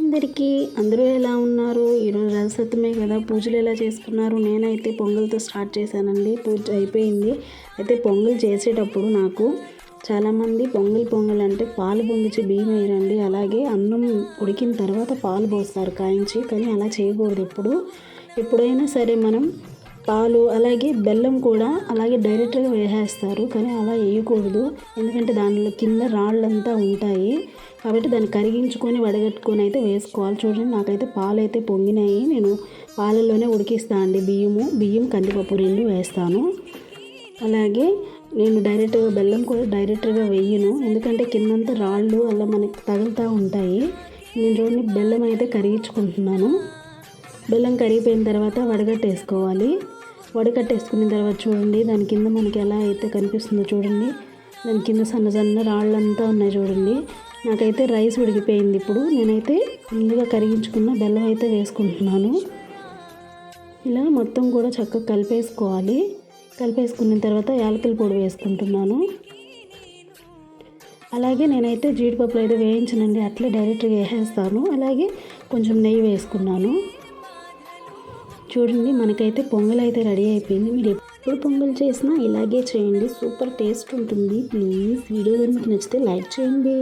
అందరికీ అందరూ ఎలా ఉన్నారు? ఈరోజు రథసప్తమి కదా, పూజలు ఎలా చేసుకున్నారు? నేనైతే పొంగల్తో స్టార్ట్ చేశానండి. పూజ అయిపోయింది. అయితే పొంగల్ చేసేటప్పుడు నాకు చాలామంది పొంగల్ అంటే పాలు పొంగించి బియ్యం వేయరండి, అలాగే అన్నం ఉడికిన తర్వాత పాలు పోస్తారు కాయించి. కానీ అలా చేయకూడదు. ఎప్పుడైనా సరే మనం పాలు అలాగే బెల్లం కూడా అలాగే డైరెక్ట్గా వేసేస్తారు, కానీ అలా వేయకూడదు. ఎందుకంటే దానిలో కింద రాళ్ళంతా ఉంటాయి, కాబట్టి దాన్ని కరిగించుకొని వడగట్టుకొని అయితే వేసుకోవాలి. చూడండి, నాకైతే పాలు అయితే పొంగినాయి. నేను పాలల్లోనే ఉడికిస్తాను అండి. బియ్యం కందిపప్పు 2 వేస్తాను. అలాగే నేను డైరెక్ట్గా బెల్లం కూడా డైరెక్ట్గా వేయను, ఎందుకంటే కిందంతా రాళ్ళు అలా మనకి తగులుతూ ఉంటాయి. నేను చూడండి, బెల్లం అయితే కరిగించుకుంటున్నాను. బెల్లం కరిగిపోయిన తర్వాత వడగట్టేసుకోవాలి. వడగట్టేసుకున్న తర్వాత చూడండి, దాని కింద మనకి ఎలా అయితే కనిపిస్తుందో చూడండి, దాని కింద సన్న రాళ్ళంతా ఉన్నాయి చూడండి. నాకైతే రైస్ ఉడికిపోయింది. ఇప్పుడు నేనైతే ముందుగా కరిగించుకున్న బెల్లం అయితే వేసుకుంటున్నాను. ఇలా మొత్తం కూడా చక్కగా కలిపేసుకోవాలి. కలిపేసుకున్న తర్వాత యాలకుల పొడి వేసుకుంటున్నాను. అలాగే నేనైతే జీడిపప్పులు అయితే వేయించనండి, అట్లే డైరెక్ట్గా వేసేస్తాను. అలాగే కొంచెం నెయ్యి వేసుకున్నాను. చూడండి, మనకైతే పొంగల్ అయితే రెడీ అయిపోయింది. మీరు ఎప్పుడు పొంగల్ చేసినా ఇలాగే చేయండి, సూపర్ టేస్ట్ ఉంటుంది. ప్లీజ్ వీడియో కనుక నచ్చితే లైక్ చేయండి.